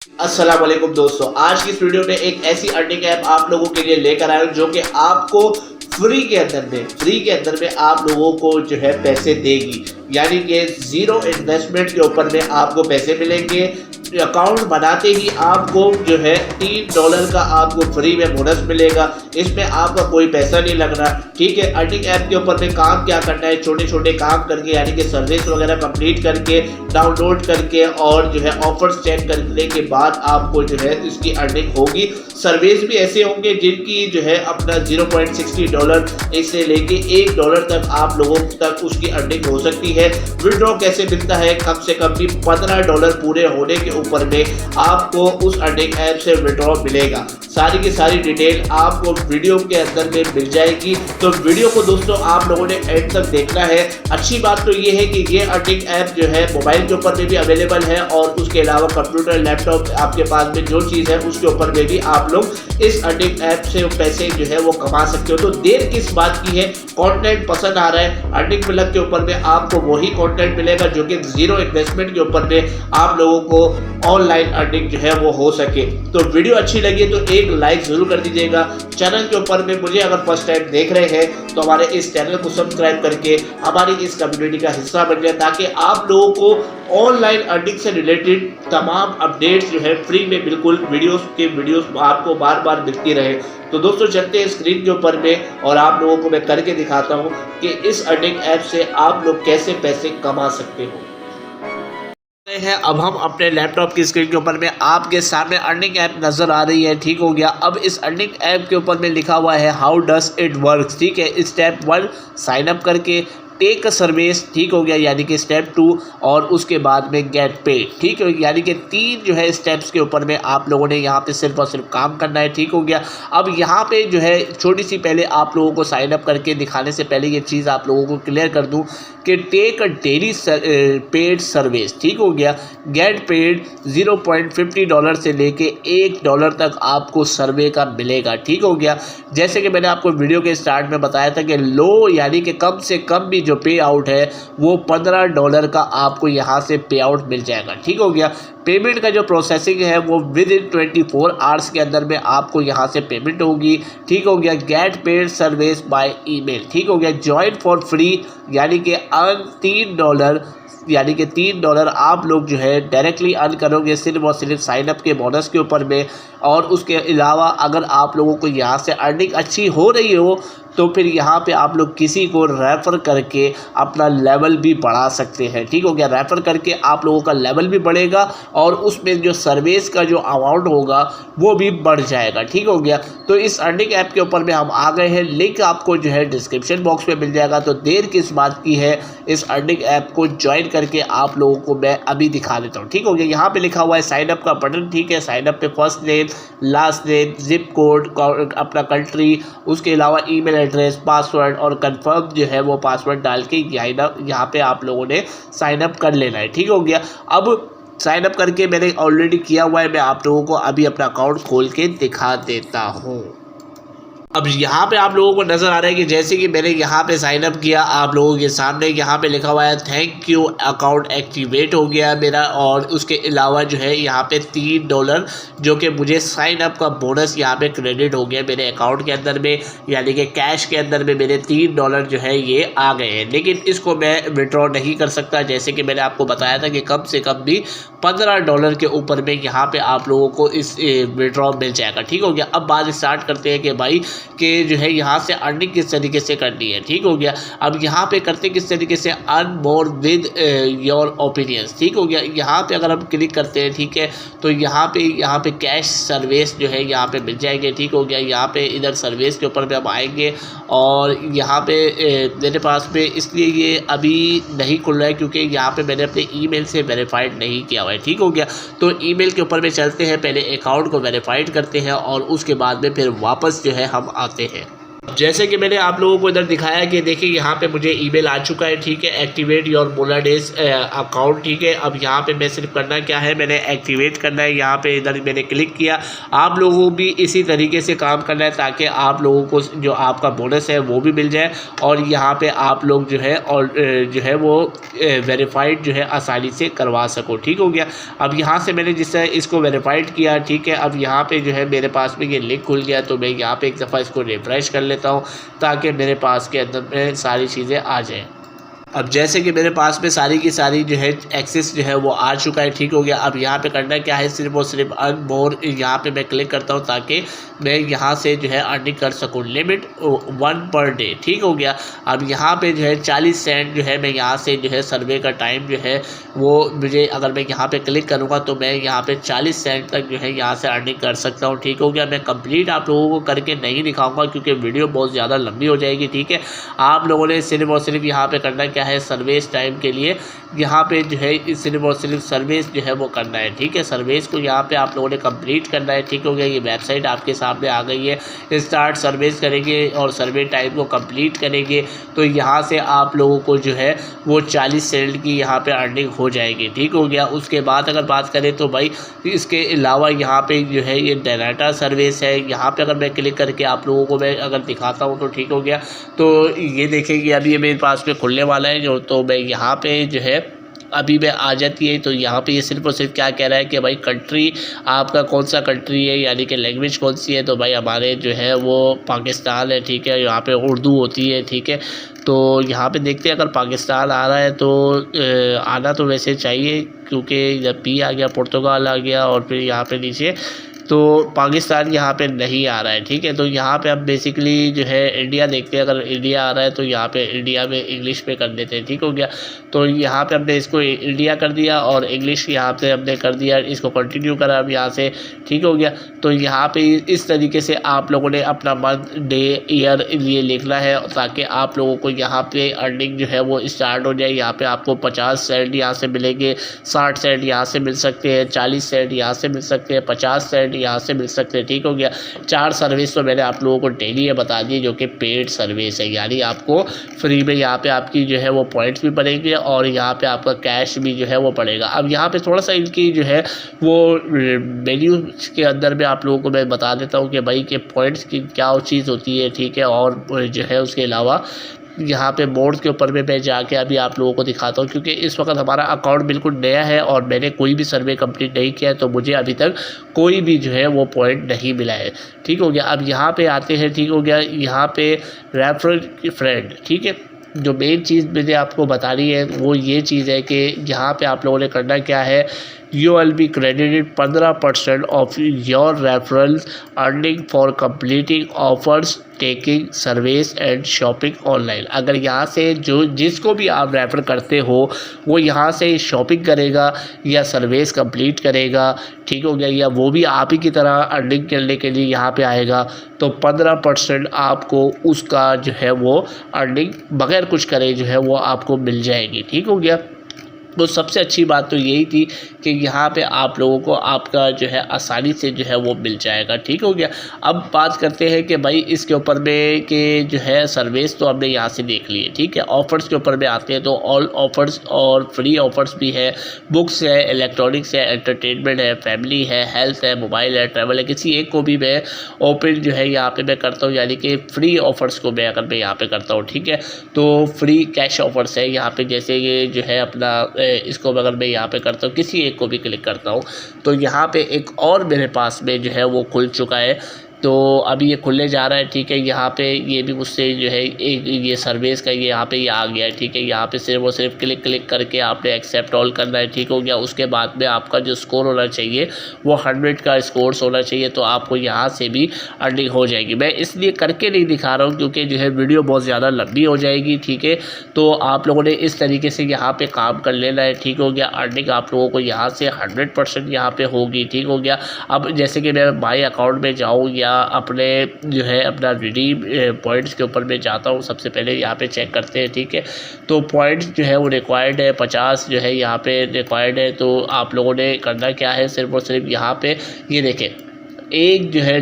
अस्सलाम वालेकुम दोस्तों, आज की इस वीडियो में एक ऐसी अर्निंग ऐप आप लोगों के लिए लेकर आया हूं जो कि आपको फ्री के अंदर में आप लोगों को जो है पैसे देगी। यानी कि जीरो इन्वेस्टमेंट के ऊपर में आपको पैसे मिलेंगे। अकाउंट बनाते ही आपको जो है $3 का आपको फ्री में बोनस मिलेगा। इसमें आपका कोई पैसा नहीं लग रहा। ठीक है, अर्निंग ऐप के ऊपर में काम क्या करना है, छोटे छोटे काम करके यानी कि सर्विस वगैरह कंप्लीट करके, डाउनलोड करके और जो है ऑफर्स चेक करने के बाद आपको जो है इसकी अर्निंग होगी। सर्विस भी ऐसे होंगे जिनकी जो है अपना $0.60 इससे लेके $1 तक आप लोगों तक उसकी अर्निंग हो सकती है। विड्रॉ कैसे मिलता है, कम से कम भी $15 पूरे होने के ऊपर में आपको उस अर्निंग ऐप से विड्रॉ मिलेगा। सारी की सारी डिटेल आपको वीडियो के अंदर में मिल जाएगी, तो वीडियो को दोस्तों आप लोगों ने एंड तक देखना है। अच्छी बात तो ये है कि ये अर्निंग ऐप जो है मोबाइल के ऊपर में भी अवेलेबल है और उसके अलावा कंप्यूटर, लैपटॉप आपके पास में जो चीज़ है उसके ऊपर में भी आप लोग इस अर्निंग ऐप से पैसे जो है वो कमा सकते हो। तो देर किस बात की है, कंटेंट पसंद आ रहा है, अर्निंग प्लग के ऊपर में आपको वही कंटेंट मिलेगा जो कि जीरो इन्वेस्टमेंट के ऊपर में आप लोगों को ऑनलाइन अर्निंग जो है वो हो सके। तो वीडियो अच्छी लगी तो एक लाइक जरूर कर दीजिएगा। चैनल के ऊपर में मुझे अगर फर्स्ट टाइम देख रहे हैं तो हमारे इस चैनल को सब्सक्राइब करके हमारी इस कम्युनिटी का हिस्सा बन जाए, ताकि आप लोगों को ऑनलाइन अर्निंग से रिलेटेड तमाम अपडेट्स जो है फ्री में बिल्कुल वीडियोस आपको बार बार मिलती रहे। तो दोस्तों चलते हैं स्क्रीन के ऊपर में और आप लोगों को मैं करके दिखाता हूं कि इस अर्निंग ऐप से आप लोग कैसे पैसे कमा सकते हो। है अब हम अपने लैपटॉप की स्क्रीन के ऊपर में आपके सामने अर्निंग ऐप नज़र आ रही है। ठीक हो गया। अब इस अर्निंग ऐप के ऊपर में लिखा हुआ है हाउ डज इट वर्क। ठीक है, स्टेप 1 साइन अप करके टेक अ सर्विस। ठीक हो गया, यानी कि स्टेप 2 और उसके बाद में गेट पेड। ठीक है, यानी कि 3 जो है स्टेप्स के ऊपर में आप लोगों ने यहाँ पे सिर्फ और सिर्फ काम करना है। ठीक हो गया। अब यहाँ पे जो है छोटी सी पहले आप लोगों को साइन अप करके दिखाने से पहले ये चीज़ आप लोगों को क्लियर कर दूँ कि take a daily paid service. ठीक हो गया, गेट पेड $0.50 से लेके $1 तक आपको सर्वे का मिलेगा। ठीक हो गया। जैसे कि मैंने आपको वीडियो के स्टार्ट में बताया था कि लो यानी कि कम से कम भी जो पे आउट है वो $15 का आपको यहाँ से पे आउट मिल जाएगा। ठीक हो गया। पेमेंट का जो प्रोसेसिंग है वो विद इन 24 आवर्स के अंदर में आपको यहाँ से पेमेंट होगी। ठीक हो गया। Get paid service by email. ठीक हो गया। ज्वाइन फॉर फ्री यानी कि अर्न $3 यानी कि $3 आप लोग जो है डायरेक्टली अर्न करोगे सिर्फ और सिर्फ साइन अप के बोनस के ऊपर में। और उसके अलावा अगर आप लोगों को यहाँ से अर्निंग अच्छी हो रही हो तो फिर यहाँ पे आप लोग किसी को रेफ़र करके अपना लेवल भी बढ़ा सकते हैं। ठीक हो गया। रेफ़र करके आप लोगों का लेवल भी बढ़ेगा और उसमें जो सर्विस का जो अमाउंट होगा वो भी बढ़ जाएगा। ठीक हो गया। तो इस अर्निंग ऐप के ऊपर में हम आ गए हैं, लिंक आपको जो है डिस्क्रिप्शन बॉक्स में मिल जाएगा। तो देर किस बात की है, इस अर्निंग ऐप को ज्वाइन करके आप लोगों को मैं अभी दिखा देता हूँ। ठीक हो गया। यहाँ पर लिखा हुआ है साइन अप का बटन। ठीक है, साइन अप पे first name, last name, zip code, अपना कंट्री, उसके अलावा ईमेल एड्रेस, पासवर्ड और कंफर्म जो है वो पासवर्ड डाल के यहाँ पे आप लोगों ने साइन अप कर लेना है। ठीक हो गया। अब साइन अप करके मैंने ऑलरेडी किया हुआ है, मैं आप लोगों को अभी अपना अकाउंट खोल के दिखा देता हूँ। अब यहाँ पे आप लोगों को नज़र आ रहा है कि जैसे कि मैंने यहाँ पे साइन अप किया, आप लोगों के सामने यहाँ पे लिखा हुआ है थैंक यू, अकाउंट एक्टिवेट हो गया मेरा। और उसके अलावा जो है यहाँ पे $3 जो कि मुझे साइन अप का बोनस यहाँ पे क्रेडिट हो गया मेरे अकाउंट के अंदर में, यानी कि कैश के अंदर में मेरे $3 जो है ये आ गए हैं। लेकिन इसको मैं विड्रॉ नहीं कर सकता, जैसे कि मैंने आपको बताया था कि कम से कम भी $15 के ऊपर में यहाँ पे आप लोगों को इस विड्रॉ मिल जाएगा। ठीक हो गया। अब बात स्टार्ट करते हैं कि भाई कि जो है यहाँ से अर्निंग किस तरीके से करनी है। ठीक हो गया। अब यहाँ पे करते किस तरीके से, earn more with your opinions. ठीक हो गया। यहाँ पे अगर हम क्लिक करते हैं, ठीक है, तो यहाँ पे कैश सर्विस जो है यहाँ पे मिल जाएंगे। ठीक हो गया। यहाँ पे इधर सर्विस के ऊपर पे हम आएंगे और यहाँ पे मेरे पास में इसलिए ये अभी नहीं खुल रहा है क्योंकि यहाँ पे मैंने अपने ईमेल से वेरीफाइड नहीं किया हुआ है। ठीक हो गया। तो ईमेल के ऊपर में चलते हैं, पहले अकाउंट को वेरीफाइड करते हैं और उसके बाद में फिर वापस जो है हम आते हैं। जैसे कि मैंने आप लोगों को इधर दिखाया कि देखिए यहाँ पे मुझे ईमेल आ चुका है, ठीक है, एक्टिवेट योर मोलाडेस अकाउंट, ठीक है। अब यहाँ पे मैं सिर्फ करना क्या है, मैंने एक्टिवेट करना है, यहाँ पे इधर मैंने क्लिक किया। आप लोगों को भी इसी तरीके से काम करना है ताकि आप लोगों को जो आपका बोनस है वो भी मिल जाए और यहाँ पे आप लोग जो है और जो है वो वेरीफाइड जो है आसानी से करवा सको, ठीक हो गया। अब यहाँ से मैंने जिस तरह इसको वेरीफाइड किया, ठीक है, अब यहाँ पे जो है मेरे पास में ये लिंक खुल गया, तो मैं यहाँ पे एक दफ़ा इसको रिफ्रेश कर लेता हूँ ताकि मेरे पास के अंदर में सारी चीज़ें आ जाएं। अब जैसे कि मेरे पास में सारी की सारी जो है एक्सेस जो है वो आ चुका है, ठीक हो गया। अब यहाँ पे करना क्या है, सिर्फ और सिर्फ अर्न मोर, यहाँ पे मैं क्लिक करता हूँ ताकि मैं यहाँ से जो है अर्निंग कर सकूँ। लिमिट 1 पर डे, ठीक हो गया। अब यहाँ पे जो है 40 सेंट जो है मैं यहाँ से जो है सर्वे का टाइम जो है वो मुझे, अगर मैं यहाँ पे क्लिक करूँगा तो मैं यहाँ पे 40 सेंट तक जो है यहाँ से अर्निंग कर सकता हूँ, ठीक हो गया। मैं कंप्लीट आप लोगों को करके नहीं दिखाऊँगा क्योंकि वीडियो बहुत ज़्यादा लंबी हो जाएगी, ठीक है। आप लोगों ने सिर्फ और सिर्फ यहाँ पे करना क्या है, सर्विस टाइम के लिए यहाँ पे जो है सिर्फ और सिर्फ सर्विस जो है वो करना है, ठीक है। सर्विस को यहाँ पे आप लोगों ने कंप्लीट करना है, ठीक हो गया। ये वेबसाइट आपके सामने आ गई है। स्टार्ट सर्विस करेंगे और सर्वे टाइम को कंप्लीट करेंगे तो यहाँ से आप लोगों को जो है वो 40 सेंट की यहाँ पे अर्निंग हो जाएगी, ठीक हो गया। उसके बाद अगर बात करें तो भाई इसके अलावा यहाँ पे जो है ये डाटा सर्विस है, यहाँ पे अगर मैं क्लिक करके आप लोगों को मैं अगर दिखाता हूँ तो ठीक हो गया। तो ये देखेंगे अभी ये मेरे पास में खुलने वाला है जो, तो मैं यहाँ पे जो है अभी मैं आ जाती है तो यहाँ पे ये सिर्फ और सिर्फ क्या कह रहा है कि भाई कंट्री आपका कौन सा कंट्री है, यानी कि लैंग्वेज कौन सी है। तो भाई हमारे जो है वो पाकिस्तान है, ठीक है। यहाँ पे उर्दू होती है, ठीक है। तो यहाँ पे देखते हैं अगर पाकिस्तान आ रहा है तो आना तो वैसे चाहिए क्योंकि जब पी आ गया, पुर्तगाल आ गया और फिर यहाँ पे नीचे तो पाकिस्तान यहाँ पे नहीं आ रहा है, ठीक है। तो यहाँ पे अब बेसिकली जो है इंडिया देखते हैं, अगर इंडिया आ रहा है तो यहाँ पे इंडिया में इंग्लिश पे कर देते हैं, ठीक हो गया। तो यहाँ पे हमने इसको इंडिया कर दिया और इंग्लिश यहाँ पे हमने कर दिया, इसको कंटिन्यू करा अब यहाँ से, ठीक हो गया। तो यहाँ पे इस तरीके से आप लोगों ने अपना मंथ, डे, ईयर ये लिखना है ताकि आप लोगों को यहाँ पे अर्निंग जो है वो स्टार्ट हो जाए। यहाँ पे आपको 50 सेंट यहाँ से मिलेंगे, 60 सेंट यहाँ से मिल सकते हैं, 40 सेंट यहाँ से मिल सकते हैं, 50 सेंट यहाँ से मिल सकते हैं, ठीक हो गया। 4 सर्विस तो मैंने आप लोगों को डेली ये बता दी जो कि पेड सर्विस है, यानी आपको फ्री में यहाँ पे आपकी जो है वो पॉइंट्स भी पड़ेंगे और यहाँ पे आपका कैश भी जो है वो पड़ेगा। अब यहाँ पे थोड़ा सा इनकी जो है वो मेन्यू के अंदर में आप लोगों को मैं बता देता हूँ कि भाई के पॉइंट्स की क्या चीज़ होती है, ठीक है। और जो है उसके अलावा यहाँ पे बोर्ड के ऊपर में मैं जाके अभी आप लोगों को दिखाता हूँ क्योंकि इस वक्त हमारा अकाउंट बिल्कुल नया है और मैंने कोई भी सर्वे कंप्लीट नहीं किया है तो मुझे अभी तक कोई भी जो है वो पॉइंट नहीं मिला है, ठीक हो गया। अब यहाँ पे आते हैं, ठीक हो गया। यहाँ पे रेफरल फ्रेंड, ठीक है। जो मेन चीज़ मैंने आपको बता रही है वो ये चीज़ है कि यहाँ पे आप लोगों ने करना क्या है, you will be credited 15% of your referral earning for completing offers, taking service and shopping online. अगर यहाँ से जो जिसको भी आप रेफ़र करते हो वो यहाँ से शॉपिंग करेगा या सर्विस कंप्लीट करेगा, ठीक हो गया, या वो भी आप ही की तरह अर्निंग करने के लिए यहाँ पे आएगा तो 15% आपको उसका जो है वो अर्निंग बगैर कुछ करे जो है वो आपको मिल जाएगी, ठीक हो गया। तो सबसे अच्छी बात तो यही थी कि यहाँ पे आप लोगों को आपका जो है आसानी से जो है वो मिल जाएगा, ठीक हो गया। अब बात करते हैं कि भाई इसके ऊपर में कि जो है सर्विस तो हमने यहाँ से देख ली है, ठीक है। ऑफ़र्स के ऊपर में आते हैं तो ऑल ऑफ़र्स और फ्री ऑफ़र्स भी है, बुक्स है, इलेक्ट्रॉनिक्स है, एंटरटेनमेंट है, फैमिली है, हेल्थ है, मोबाइल है, ट्रैवल है। किसी एक को भी मैं ओपन जो है यहाँ पर मैं करता हूँ, यानी कि फ्री ऑफ़र्स को मैं अगर मैं यहाँ पर करता हूँ, ठीक है। तो फ्री कैश ऑफ़र्स है यहाँ पर, जैसे ये जो है अपना इसको अगर मैं यहाँ पे करता हूँ, किसी एक को भी क्लिक करता हूँ तो यहाँ पे एक और मेरे पास में जो है वो खुल चुका है। तो अभी ये खुलने जा रहा है, ठीक है। यहाँ पे ये भी मुझसे जो है एक ये सर्विस का ये यहाँ पे ये आ गया है, ठीक है। यहाँ पे सिर्फ और सिर्फ क्लिक करके आपने एक्सेप्ट ऑल करना है, ठीक हो गया। उसके बाद में आपका जो स्कोर होना चाहिए वो 100 का स्कोर्स होना चाहिए, तो आपको यहाँ से भी अर्निंग हो जाएगी। मैं इसलिए करके नहीं दिखा रहा हूँ क्योंकि जो है वीडियो बहुत ज़्यादा लंबी हो जाएगी, ठीक है। तो आप लोगों ने इस तरीके से यहाँ पर काम कर लेना है, ठीक हो गया। अर्निंग आप लोगों को यहाँ से 100% यहाँ पर होगी, ठीक हो गया। अब जैसे कि मैं माई अकाउंट में जाऊँ या अपने जो है अपना रिडीम पॉइंट्स के ऊपर मैं जाता हूँ, सबसे पहले यहाँ पे चेक करते हैं, ठीक है। तो पॉइंट्स जो है वो रिक्वायर्ड है, 50 जो है यहाँ पे रिक्वायर्ड है। तो आप लोगों ने करना क्या है, सिर्फ और सिर्फ यहाँ पे ये देखें एक जो है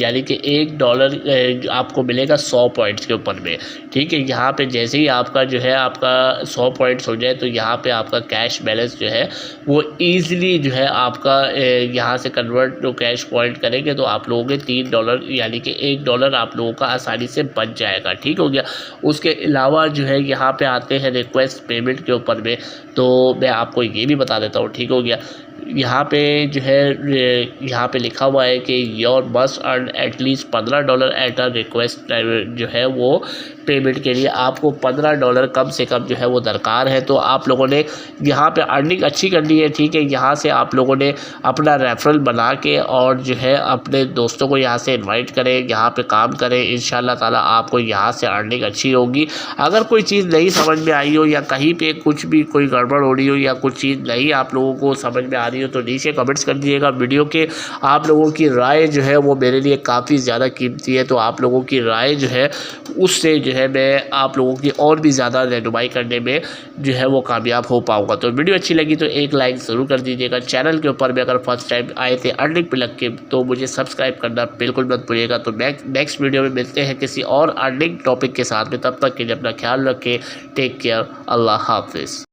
यानी कि $1 आपको मिलेगा 100 पॉइंट्स के ऊपर में। ठीक है, यहाँ पे जैसे ही आपका जो है आपका 100 पॉइंट्स हो जाए तो यहाँ पे आपका कैश बैलेंस जो है वो ईज़िली जो है आपका यहाँ से कन्वर्ट जो कैश पॉइंट करेंगे तो आप लोगों के $3 यानी कि $1 आप लोगों का आसानी से बच जाएगा। ठीक हो गया। उसके अलावा जो है यहाँ पे आते हैं रिक्वेस्ट पेमेंट के ऊपर में, तो मैं आपको ये भी बता देता हूँ। ठीक हो गया। यहाँ पे जो है यहाँ पे लिखा हुआ है कि your must earn at least $15 at a request जो है वो पेमेंट के लिए आपको $15 कम से कम जो है वो दरकार है। तो आप लोगों ने यहाँ पे अर्निंग अच्छी करनी है। ठीक है, यहाँ से आप लोगों ने अपना रेफरल बना के और जो है अपने दोस्तों को यहाँ से इनवाइट करें, यहाँ पे काम करें। इंशाल्लाह ताला आपको यहाँ से अर्निंग अच्छी होगी। अगर कोई चीज़ नहीं समझ में आई हो या कहीं पे कुछ भी कोई गड़बड़ हो रही हो या कुछ चीज़ नहीं आप लोगों को समझ में आ रही हो तो नीचे कमेंट्स कर दीजिएगा वीडियो के। आप लोगों की राय जो है वो मेरे लिए काफ़ी ज़्यादा कीमती है, तो आप लोगों की राय जो है उससे जो है मैं आप लोगों की और भी ज़्यादा रहनुमाई करने में जो है वो कामयाब हो पाऊँगा। तो वीडियो अच्छी लगी तो एक लाइक ज़रूर कर दीजिएगा। चैनल के ऊपर में अगर फर्स्ट टाइम आए थे अर्निंग पे लग के तो मुझे सब्सक्राइब करना बिल्कुल मत भूलिएगा। तो नेक्स्ट वीडियो में मिलते हैं किसी और अर्निंग टॉपिक के साथ में। तब तक के लिए अपना ख्याल रखें। Take care. अल्लाह हाफिज़।